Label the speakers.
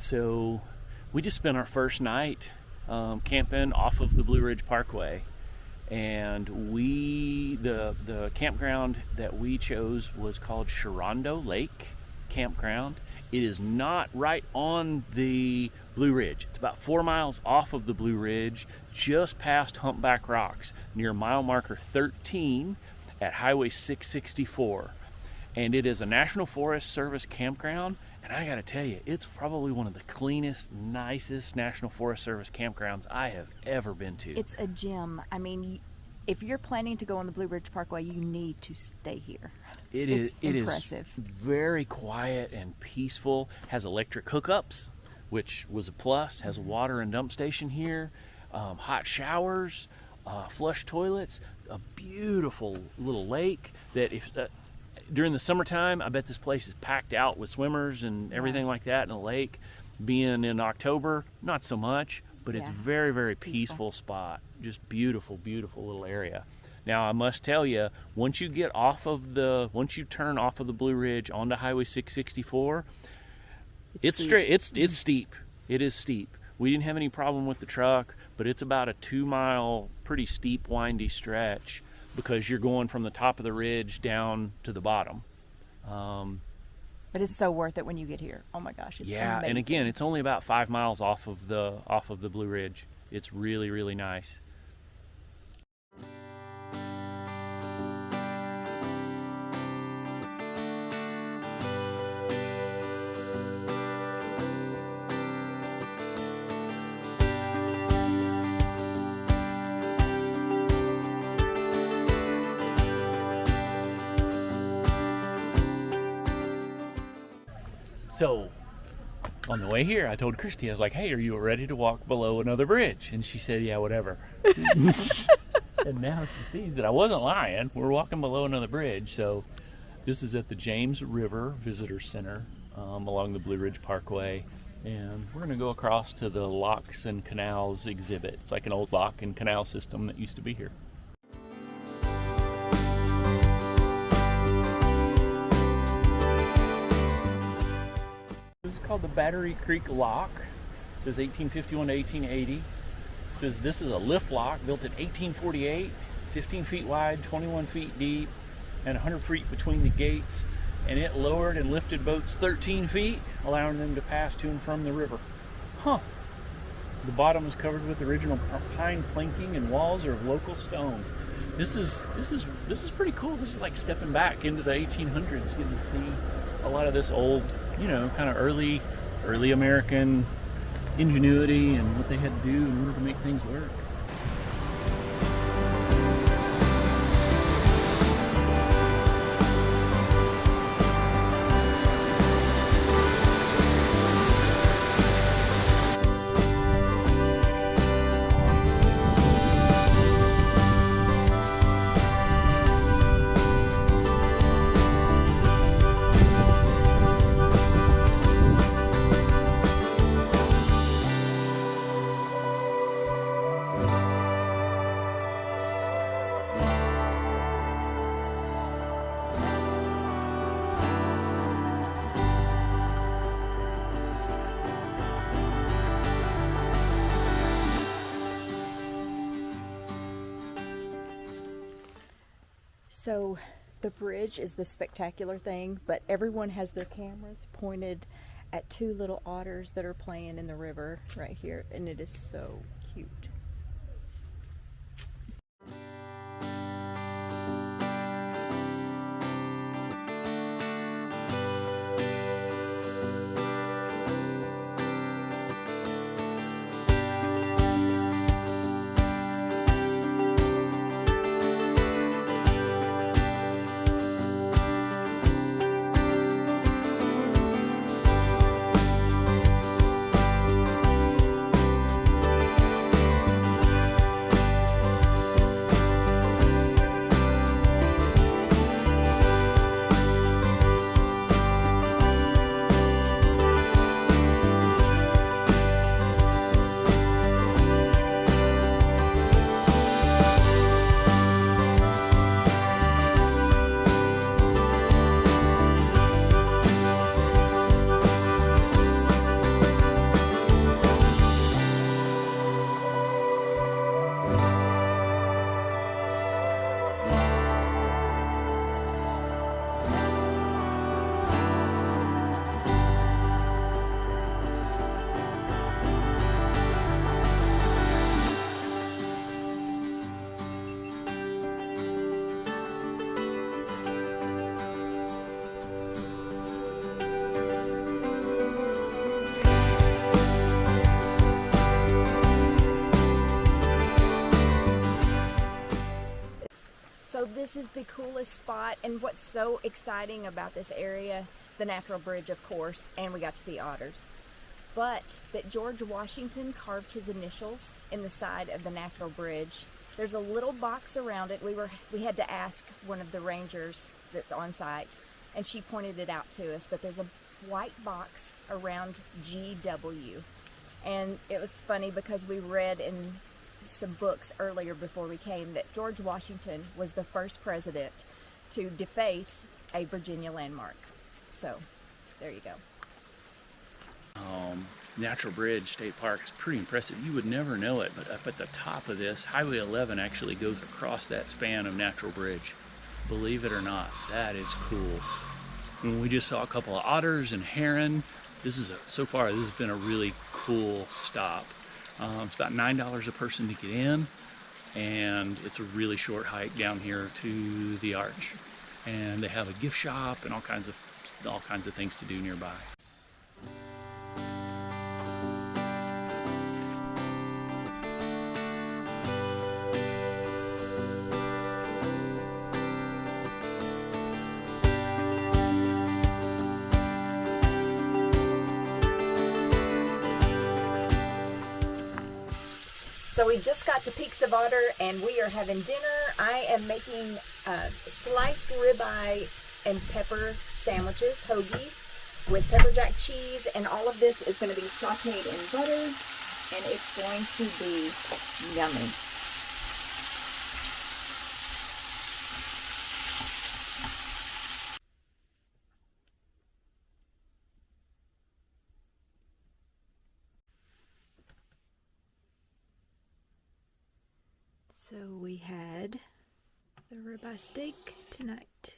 Speaker 1: So we just spent our first night camping off of the Blue Ridge Parkway, and the campground that we chose was called Sharondo Lake Campground. It is not right on the Blue Ridge. It's about 4 miles off of the Blue Ridge, just past Humpback Rocks, near mile marker 13 at Highway 664. And it is a National Forest Service campground. And I gotta tell you, it's probably one of the cleanest, nicest National Forest Service campgrounds I have ever been to.
Speaker 2: It's a gem. I mean, if you're planning to go on the Blue Ridge Parkway, you need to stay here. It's impressive.
Speaker 1: It is very quiet and peaceful. Has electric hookups, which was a plus. Has a water and dump station here, hot showers, flush toilets, a beautiful little lake that if during the summertime, I bet this place is packed out with swimmers and everything like that in the lake. Being in October, not so much, but it's very, very peaceful spot. Just beautiful, beautiful little area. Now I must tell you, once you turn off of the Blue Ridge onto Highway 664, it's straight. It's steep. It is steep. We didn't have any problem with the truck, but it's about a 2 mile, pretty steep, windy stretch because you're going from the top of the ridge down to the bottom.
Speaker 2: But it's so worth it when you get here. Oh my gosh, it's amazing.
Speaker 1: And again, it's only about 5 miles off of the Blue Ridge. It's really, really nice. So on the way here, I told Christy, I was like, hey, are you ready to walk below another bridge? And she said, yeah, whatever. And now she sees that I wasn't lying. We're walking below another bridge. So this is at the James River Visitor Center along the Blue Ridge Parkway. And we're going to go across to the Locks and Canals exhibit. It's like an old lock and canal system that used to be here. This is called the Battery Creek Lock. It says 1851 to 1880. It says this is a lift lock built in 1848, 15 feet wide, 21 feet deep, and 100 feet between the gates. And it lowered and lifted boats 13 feet, allowing them to pass to and from the river. Huh. The bottom is covered with original pine planking and walls are of local stone. This is pretty cool. This is like stepping back into the 1800s, getting to see a lot of this old, kind of early American ingenuity and what they had to do in order to make things work.
Speaker 2: So the bridge is the spectacular thing, but everyone has their cameras pointed at two little otters that are playing in the river right here, and it is so cute. this is the coolest spot, and what's so exciting about this area, the natural bridge, of course, and we got to see otters, but that George Washington carved his initials in the side of the natural bridge. There's a little box around it. We had to ask one of the rangers that's on site, and she pointed it out to us, but there's a white box around GW. And it was funny because we read in some books earlier before we came that George Washington was the first president to deface a Virginia landmark. So there you go.
Speaker 1: Natural Bridge State Park is pretty impressive. You would never know it, but up at the top of this, Highway 11 actually goes across that span of Natural Bridge. Believe it or not, that is cool. And we just saw a couple of otters and heron. So far this has been a really cool stop. It's about $9 a person to get in, and it's a really short hike down here to the arch. And they have a gift shop and all kinds of things to do nearby.
Speaker 2: So we just got to Peaks of Otter and we are having dinner. I am making sliced ribeye and pepper sandwiches, hoagies, with pepper jack cheese, and all of this is going to be sauteed in butter, and it's going to be yummy. So we had the ribeye steak tonight.